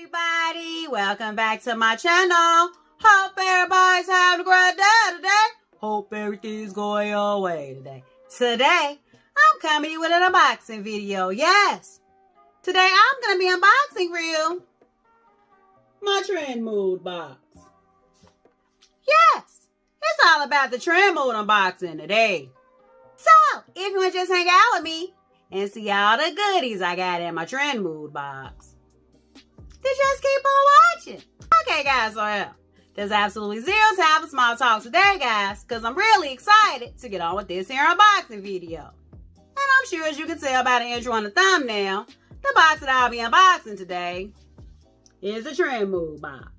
everybody, welcome back to my channel. Hope everybody's having a great day today. Hope everything's going your way today. Today, I'm coming to you with an unboxing video. Yes, today I'm going to be unboxing for you my Trendmood box. Yes, it's all about the Trendmood unboxing today. So, if you want to just hang out with me and see all the goodies I got in my Trendmood box, then just keep on watching. Okay, guys, so yeah, there's absolutely zero time for small talk today, guys, because I'm really excited to get on with this here unboxing video. And I'm sure, as you can tell by the intro on the thumbnail, the box that I'll be unboxing today is the Trendmood box.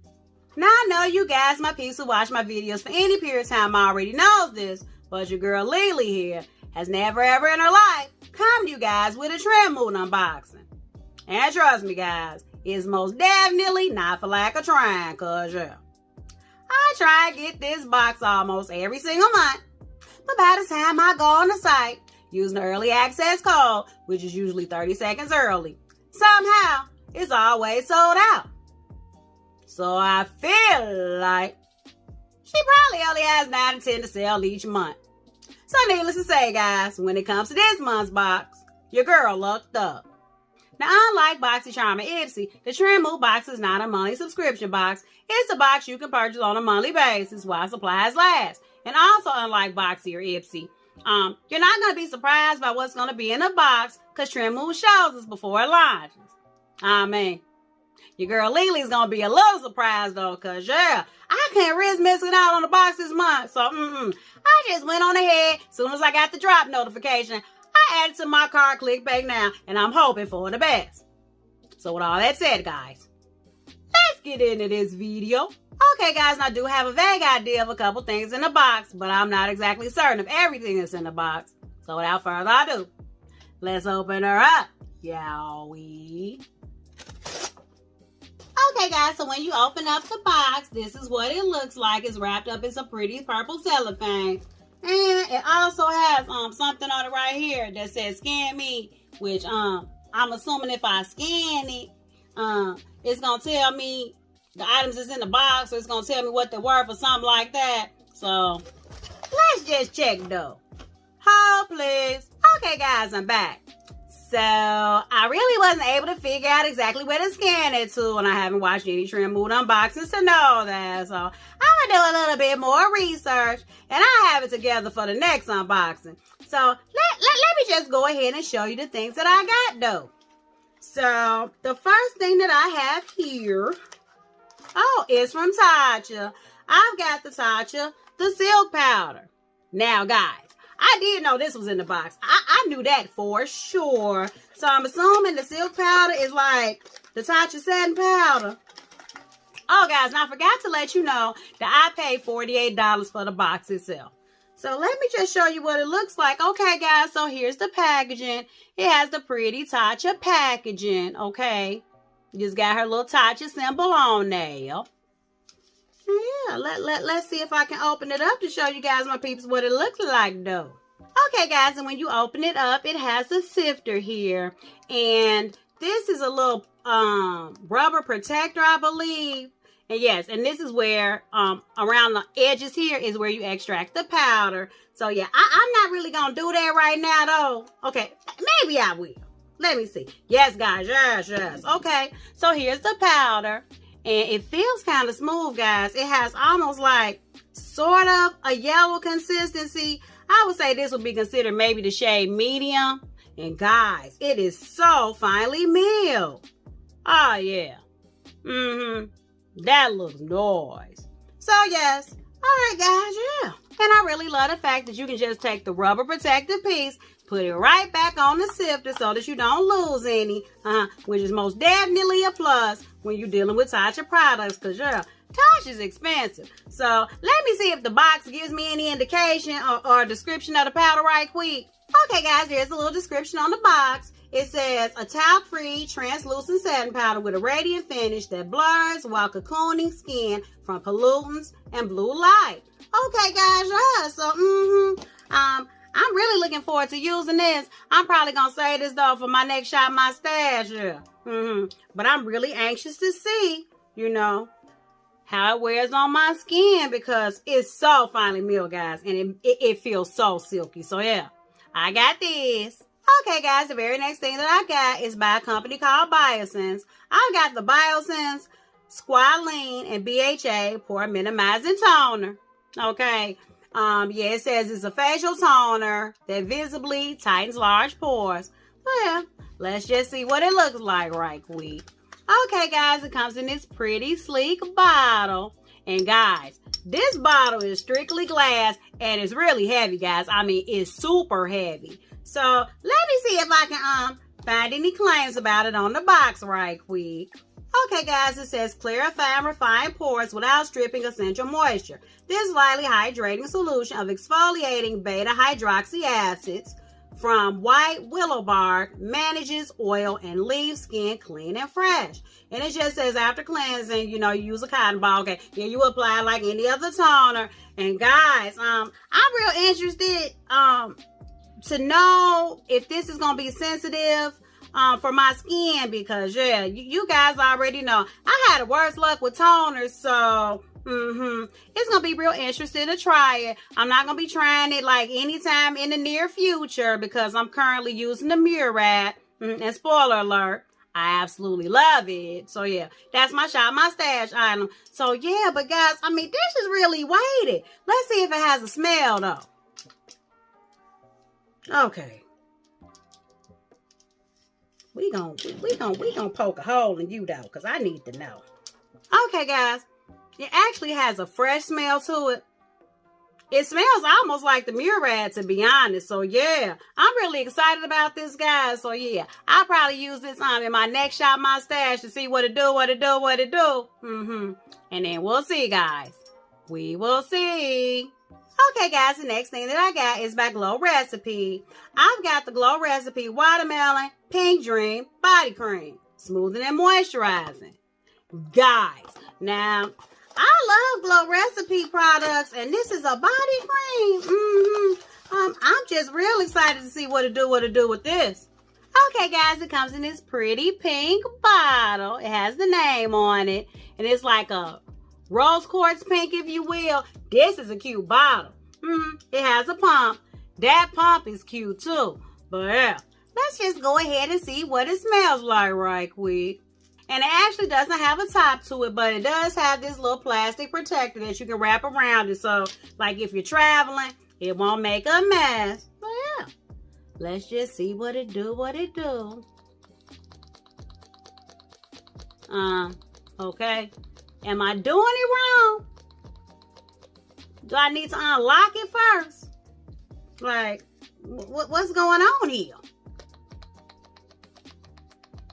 Now, I know you guys, my peeps who watch my videos for any period of time, already knows this, but your girl Lily here has never ever in her life come to you guys with a Trendmood unboxing. And trust me, guys, it's most definitely not for lack of trying, cause yeah, I try to get this box almost every single month, but by the time I go on the site using the early access code, which is usually 30 seconds early, somehow it's always sold out. So I feel like she probably only has 9 to 10 to sell each month. So needless to say, guys, when it comes to this month's box, your girl lucked up. Now, unlike BoxyCharm and Ipsy, the Trendmood box is not a monthly subscription box. It's a box you can purchase on a monthly basis while supplies last. And also, unlike Boxy or Ipsy, you're not going to be surprised by what's going to be in the box because Trendmood shows us before it launches. I mean, your girl Lily's going to be a little surprised, though, because, yeah, I can't risk missing out on the box this month. So, I just went on ahead. As soon as I got the drop notification, I added to my cart, click back now, and I'm hoping for the best. So with all that said, guys, let's get into this video. Okay, guys, I do have a vague idea of a couple things in the box, but I'm not exactly certain of everything that's in the box. So without further ado, let's open her up, shall we? Okay, guys, so when you open up the box, this is what it looks like. It's wrapped up in some pretty purple cellophane. And it also has something on it right here that says scan me, which I'm assuming if I scan it, it's going to tell me the items that's in the box, or it's going to tell me what they're worth or something like that. So let's just check though. Hold please. Okay, guys, I'm back. So I really wasn't able to figure out exactly where to scan it to, and I haven't watched any Trendmood unboxings to know that. So I'm going to do a little bit more research, and I have it together for the next unboxing. So let me just go ahead and show you the things that I got, though. So the first thing that I have here, is from Tatcha. I've got the Tatcha, the silk powder. Now, guys, I did know this was in the box. I knew that for sure. So I'm assuming the silk powder is like the Tatcha satin powder. Oh, guys, and I forgot to let you know that I paid $48 for the box itself. So let me just show you what it looks like. Okay, guys, so here's the packaging. It has the pretty Tatcha packaging, okay? Just got her little Tatcha symbol on there. Yeah, let's see if I can open it up to show you guys, my peeps, what it looks like, though. Okay, guys, and when you open it up, it has a sifter here. And this is a little rubber protector, I believe. And yes, and this is where, around the edges here is where you extract the powder. So, yeah, I'm not really going to do that right now, though. Okay, maybe I will. Let me see. Yes, guys, yes. Okay, so here's the powder. And it feels kind of smooth, guys. It has almost like sort of a yellow consistency. I would say this would be considered maybe the shade medium. And guys, it is so finely milled. Oh, yeah. That looks nice. So, yes. All right, guys, yeah. And I really love the fact that you can just take the rubber protective piece, put it right back on the sifter so that you don't lose any, which is most definitely a plus when you're dealing with Tatcha products, because, yeah, Tatcha's expensive. So let me see if the box gives me any indication or description of the powder right quick. Okay, guys, there's a little description on the box. It says, a talc-free translucent satin powder with a radiant finish that blurs while cocooning skin from pollutants and blue light. Okay, guys, yeah, so, I'm really looking forward to using this. I'm probably going to save this, though, for my next Shop My Stash. Yeah. But I'm really anxious to see, you know, how it wears on my skin because it's so finely milled, guys. And it feels so silky. So, yeah, I got this. Okay, guys, the very next thing that I got is by a company called Biossance. I've got the Biossance Squalene and BHA Pore Minimizing Toner. Okay. Yeah, it says it's a facial toner that visibly tightens large pores. Well, let's just see what it looks like right quick. Okay, guys, it comes in this pretty sleek bottle. And guys, this bottle is strictly glass and it's really heavy, guys. I mean, it's super heavy. So let me see if I can find any claims about it on the box right quick. Okay, guys, it says clarify and refine pores without stripping essential moisture. This lightly hydrating solution of exfoliating beta hydroxy acids from white willow bark manages oil and leaves skin clean and fresh. And it just says after cleansing, you know, you use a cotton ball. Okay, then you apply like any other toner. And guys, I'm real interested to know if this is gonna be sensitive for my skin because yeah, you guys already know I had the worst luck with toners, so it's gonna be real interesting to try it. I'm not gonna be trying it like anytime in the near future because I'm currently using the Murad. And spoiler alert, I absolutely love it. So yeah, that's my Shop My Stash item. So yeah, but guys, I mean, this is really weighted. Let's see if it has a smell though. Okay. We gonna poke a hole in you though, because I need to know. Okay, guys. It actually has a fresh smell to it. It smells almost like the Murad, to be honest. So yeah, I'm really excited about this, guys. So yeah, I'll probably use this in my next Shop My Stash to see what it do. And then we'll see, guys. We will see. Okay, guys, the next thing that I got is by Glow Recipe. I've got the Glow Recipe Watermelon Pink Dream Body Cream. Smoothing and moisturizing. Guys, now, I love Glow Recipe products, and this is a body cream. I'm just real excited to see what it do with this. Okay, guys, it comes in this pretty pink bottle. It has the name on it, and it's like a rose quartz pink, if you will. This is a cute bottle. It has a pump. That pump is cute too. But yeah, let's just go ahead and see what it smells like right quick. And it actually doesn't have a top to it, but it does have this little plastic protector that you can wrap around it. So, like if you're traveling, it won't make a mess. So yeah, let's just see what it do. Okay. Am I doing it wrong? Do I need to unlock it first? Like, what's going on here?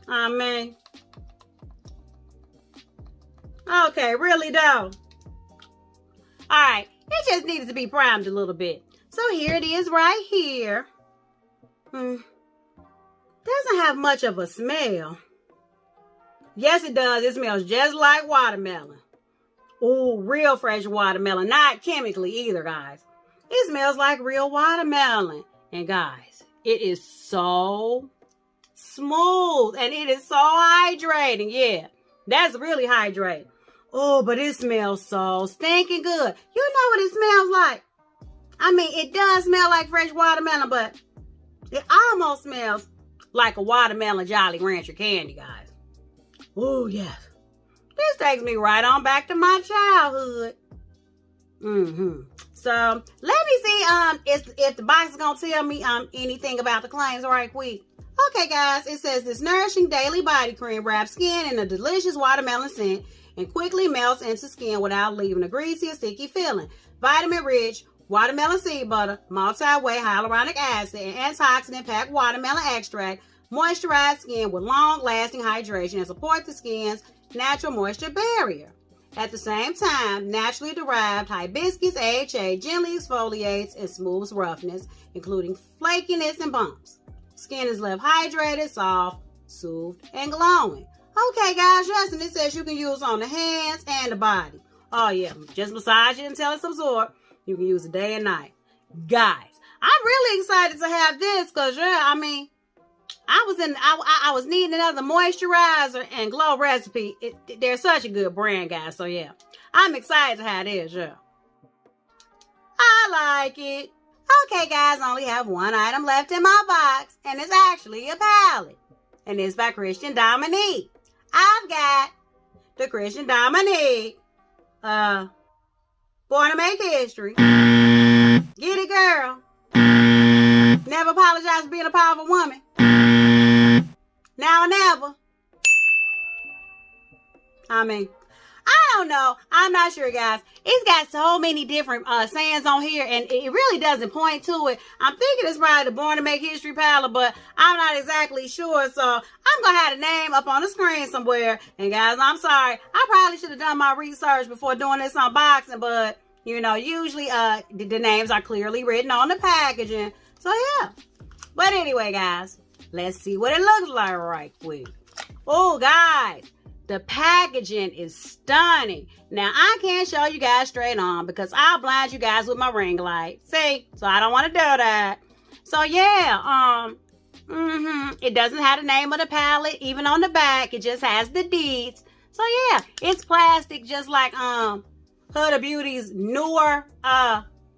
I mean, okay, really though. Alright, it just needed to be primed a little bit. So here it is right here. Doesn't have much of a smell. Yes, it does. It smells just like watermelon. Ooh, real fresh watermelon. Not chemically either, guys. It smells like real watermelon. And guys, it is so smooth. And it is so hydrating. Yeah, that's really hydrating. Oh, but it smells so stinking good. You know what it smells like? I mean, it does smell like fresh watermelon, but it almost smells like a watermelon Jolly Rancher candy, guys. Oh, yes. This takes me right on back to my childhood. So, let me see if the box is going to tell me anything about the claims right quick. Okay, guys, it says this nourishing daily body cream wraps skin in a delicious watermelon scent and quickly melts into skin without leaving a greasy or sticky feeling. Vitamin-rich watermelon seed butter, multi-way hyaluronic acid, and antioxidant-packed watermelon extract moisturize skin with long-lasting hydration and support the skin's natural moisture barrier. At the same time, naturally derived hibiscus AHA gently exfoliates and smooths roughness, including flakiness and bumps. Skin is left hydrated, soft, soothed, and glowing. Okay, guys, yes, and it says you can use on the hands and the body. Oh, yeah, just massage it until it's absorbed. You can use it day and night. Guys, I'm really excited to have this because, yeah, I mean, I was needing another moisturizer and glow recipe. They're such a good brand, guys. So, yeah, I'm excited to have this, yeah. I like it. Okay, guys, I only have one item left in my box, and it's actually a palette. And it's by Christian Dominique. I've got the Christian Dominique, Born to Make History. Get it, girl. Never apologize for being a powerful woman. Now or never. I mean, I don't know. I'm not sure, guys. It's got so many different sayings on here, and it really doesn't point to it. I'm thinking it's probably the Born to Make History palette, but I'm not exactly sure. So I'm going to have the name up on the screen somewhere. And, guys, I'm sorry. I probably should have done my research before doing this unboxing, but, you know, usually the names are clearly written on the packaging. So, yeah. But anyway, guys, let's see what it looks like right quick. Oh, guys. The packaging is stunning. Now, I can't show you guys straight on because I'll blind you guys with my ring light. See? So, I don't want to do that. So, yeah. It doesn't have the name of the palette. Even on the back, it just has the deeds. So, yeah. It's plastic just like Huda Beauty's newer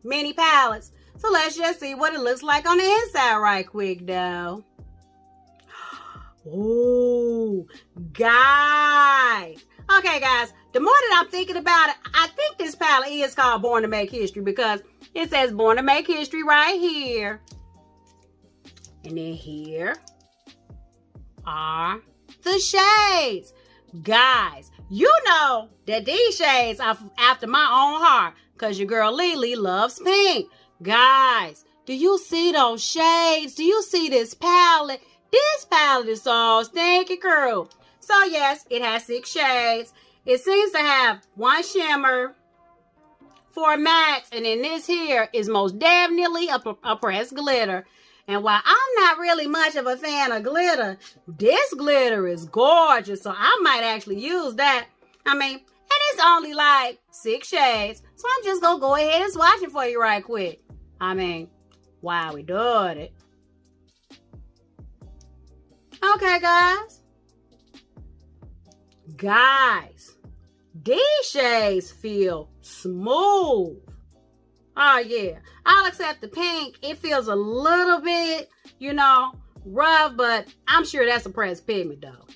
mini palettes. So, let's just see what it looks like on the inside right quick, though. Oh, guys. Okay, guys. The more that I'm thinking about it, I think this palette is called Born to Make History because it says Born to Make History right here. And then here are the shades. Guys, you know that these shades are after my own heart because your girl Lily loves pink. Guys, do you see those shades? Do you see this palette? This palette is so stinky cool. So, yes, it has 6 shades. It seems to have 1 shimmer, 4 mattes, and then this here is most definitely a pressed glitter. And while I'm not really much of a fan of glitter, this glitter is gorgeous. So, I might actually use that. I mean, and it's only like 6 shades. So, I'm just going to go ahead and swatch it for you right quick. I mean, while we doing it. Okay, guys. Guys, these shades feel smooth. Oh, yeah. I'll accept the pink. It feels a little bit, you know, rough, but I'm sure that's a pressed pigment, though.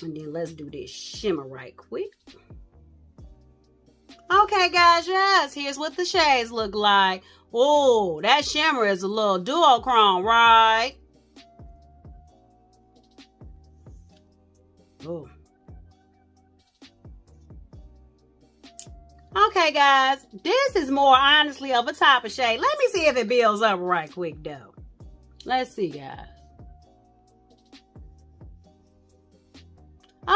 And then let's do this shimmer right quick. Okay, guys, yes. Here's what the shades look like. Oh, that shimmer is a little duochrome, right? Oh. Okay, guys, this is more honestly of a type of shade. Let me see if it builds up right quick, though. Let's see, guys.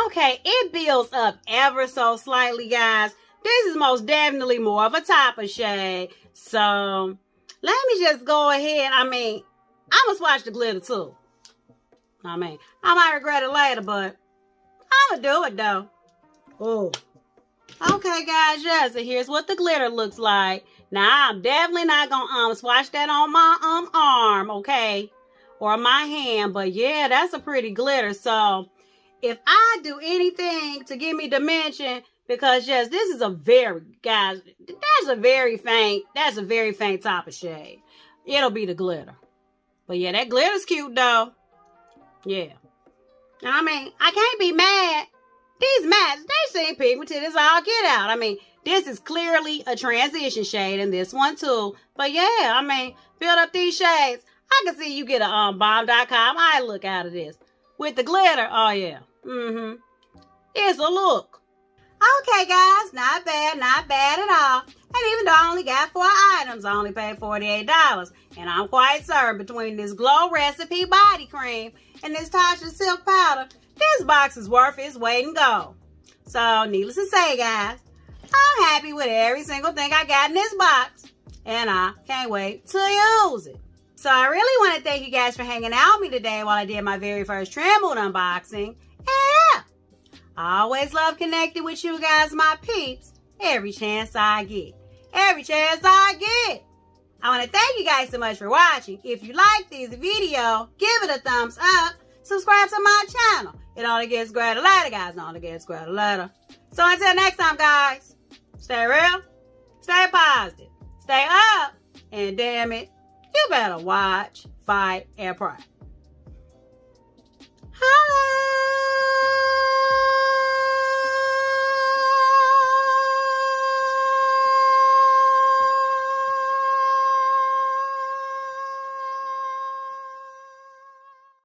Okay, it builds up ever so slightly, guys. This is most definitely more of a type of shade. So, let me just go ahead. I mean, I'm going to swatch the glitter, too. I mean, I might regret it later, but I'm gonna do it though. Oh. Okay, guys, yes, so here's what the glitter looks like. Now, I'm definitely not gonna swatch that on my arm, okay? Or my hand, but yeah, that's a pretty glitter. So, if I do anything to give me dimension, because yes, this is a very, guys, that's a very faint type of shade. It'll be the glitter. But yeah, that glitter's cute though. Yeah. I mean, I can't be mad. These mattes, they seem pigmented as all get out. I mean, this is clearly a transition shade in this one too. But yeah, I mean, build up these shades. I can see you get a bomb.com eye look out of this. With the glitter, oh yeah. It's a look. Okay, guys, not bad at all. And even though I only got 4 items, I only paid $48. And I'm quite certain between this Glow Recipe body cream and this Tatcha silk powder, this box is worth its weight in gold. So, needless to say, guys, I'm happy with every single thing I got in this box. And I can't wait to use it. So, I really want to thank you guys for hanging out with me today while I did my very first Trendmood unboxing. Yeah, I always love connecting with you guys, my peeps, every chance I get. Every chance I get, I want to thank you guys so much for watching. If you like this video, give it a thumbs up. Subscribe to my channel. It only gets greater later, guys. It only gets greater later. So until next time, guys, stay real, stay positive, stay up, and damn it, you better watch, fight, and pray.